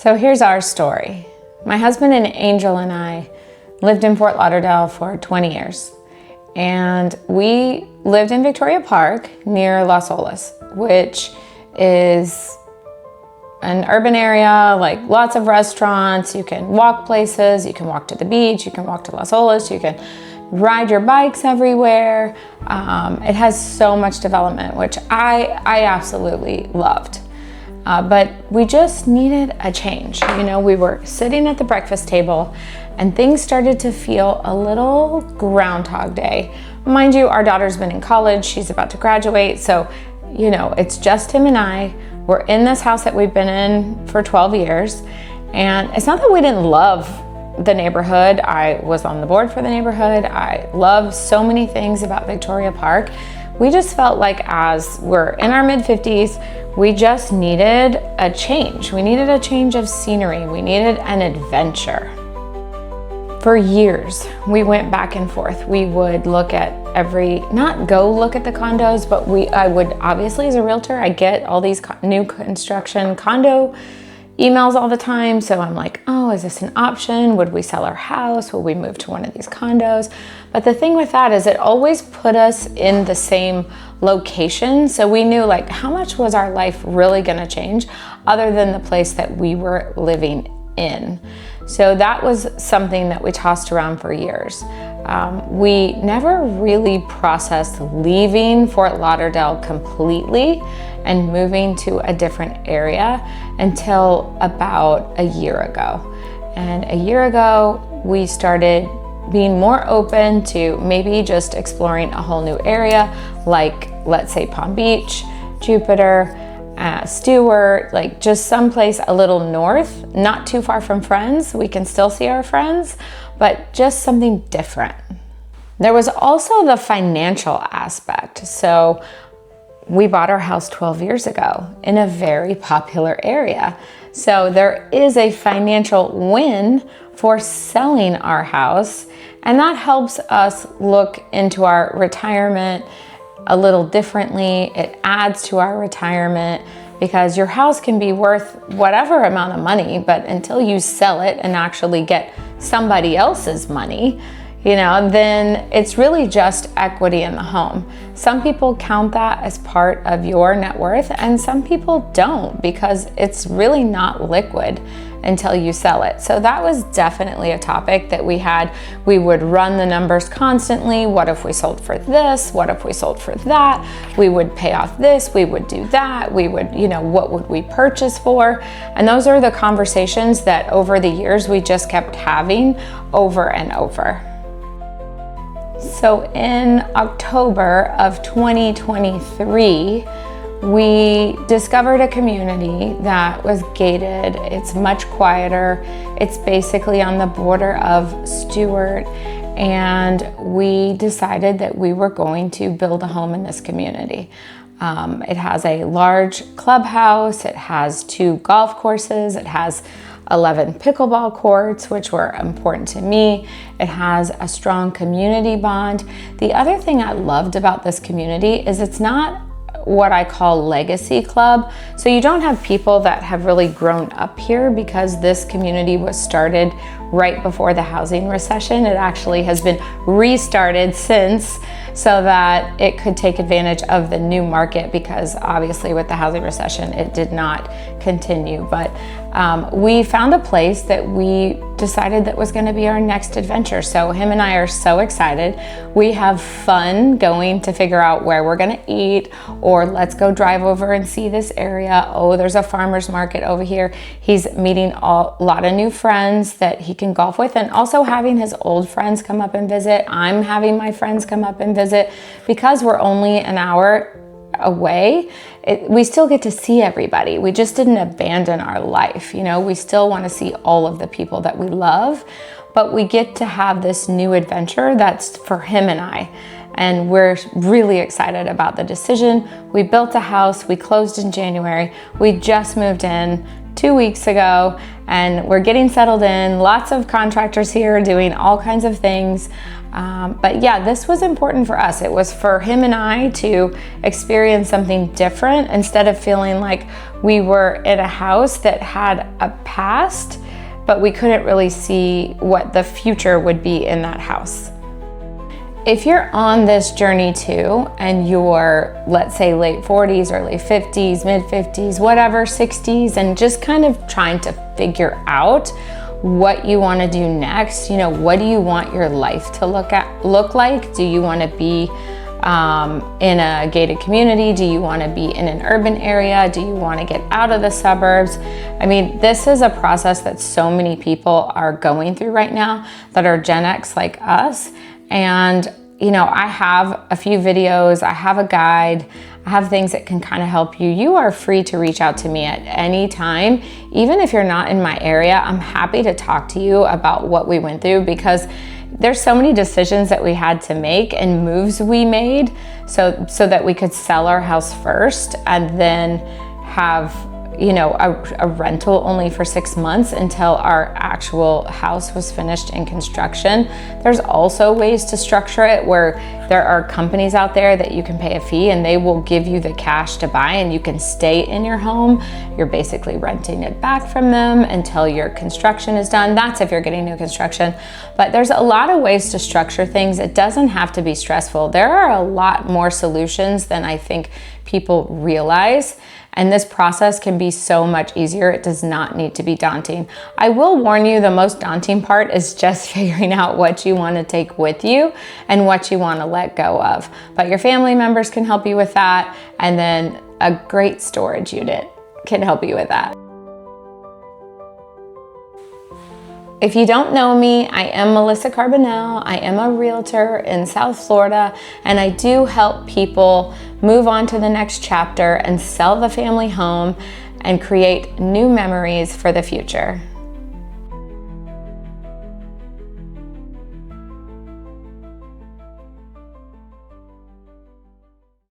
So here's our story. My husband and Angel and I lived in Fort Lauderdale for 20 years. And we lived in Victoria Park near Las Olas, which is an urban area, like lots of restaurants. You can walk places, you can walk to the beach, you can walk to Las Olas, you can ride your bikes everywhere. It has so much development, which I absolutely loved. But we just needed a change. You know, we were sitting at the breakfast table and things started to feel a little Groundhog Day. Mind you, our daughter's been in college, she's about to graduate. So, you know, it's just him and I. We're in this house that we've been in for 12 years. And it's not that we didn't love the neighborhood. I was on the board for the neighborhood. I love so many things about Victoria Park. We just felt like as we're in our mid-50s, we just needed a change. We needed a change of scenery. We needed an adventure. For years, we went back and forth. We would look at not go look at the condos, but I would, obviously as a realtor, I get all these new construction condo emails all the time. So I'm like, oh, is this an option? Would we sell our house? Will we move to one of these condos? But the thing with that is it always put us in the same location. So we knew like how much was our life really gonna change other than the place that we were living in. So that was something that we tossed around for years. We never really processed leaving Fort Lauderdale completely and moving to a different area until about a year ago. And a year ago, we started being more open to maybe just exploring a whole new area, like let's say Palm Beach, Jupiter, Stuart, like just someplace a little north, not too far from friends. We can still see our friends, but just something different. There was also the financial aspect. So we bought our house 12 years ago in a very popular area. So there is a financial win for selling our house, and that helps us look into our retirement a little differently. It adds to our retirement because your house can be worth whatever amount of money, but until you sell it and actually get somebody else's money, you know, then it's really just equity in the home. Some people count that as part of your net worth and some people don't because it's really not liquid until you sell it. So that was definitely a topic that we had. We would run the numbers constantly. What if we sold for this? What if we sold for that? We would pay off this, we would do that. We would, you know, what would we purchase for? And those are the conversations that over the years we just kept having over and over. So in October of 2023, we discovered a community that was gated. It's much quieter. It's basically on the border of Stuart. And we decided that we were going to build a home in this community. It has a large clubhouse. It has 2 golf courses. It has 11 pickleball courts, which were important to me. It has a strong community bond. The other thing I loved about this community is it's not what I call legacy club. So you don't have people that have really grown up here because this community was started right before the housing recession. It actually has been restarted since so that it could take advantage of the new market because obviously with the housing recession, it did not continue. But we found a place that we decided that was going to be our next adventure. So him and I are so excited. We have fun going to figure out where we're going to eat, or let's go drive over and see this area. Oh, there's a farmer's market over here. He's meeting a lot of new friends that he can golf with, and also having his old friends come up and visit. I'm having my friends come up and visit because we're only an hour away. We still get to see everybody. We just didn't abandon our life. You know, we still want to see all of the people that we love, but we get to have this new adventure that's for him and I. And we're really excited about the decision. We built a house, we closed in January. We just moved in 2 weeks ago and we're getting settled in. Lots of contractors here doing all kinds of things. But yeah, this was important for us. It was for him and I to experience something different instead of feeling like We were in a house that had a past, but we couldn't really see what the future would be in that house. If you're on this journey too, and you're, let's say, late 40s, early 50s, mid 50s, whatever, 60s, and just kind of trying to figure out what you want to do next, what do you want your life to look like? Do you want to be in a gated community? Do you want to be in an urban area? Do you want to get out of the suburbs? I mean, this is a process that so many people are going through right now that are Gen X like us. And, I have a few videos, I have a guide, I have things that can kind of help you. You are free to reach out to me at any time. Even if you're not in my area, I'm happy to talk to you about what we went through, because there's so many decisions that we had to make and moves we made so that we could sell our house first and then have a rental only for 6 months until our actual house was finished in construction. There's also ways to structure it where there are companies out there that you can pay a fee and they will give you the cash to buy, and you can stay in your home. You're basically renting it back from them until your construction is done. That's if you're getting new construction. But there's a lot of ways to structure things. It doesn't have to be stressful. There are a lot more solutions than I think people realize. And this process can be so much easier. It does not need to be daunting. I will warn you, the most daunting part is just figuring out what you want to take with you and what you want to let go of. But your family members can help you with that. And then a great storage unit can help you with that. If you don't know me, I am Melissa Carbonell. I am a realtor in South Florida, and I do help people move on to the next chapter and sell the family home and create new memories for the future.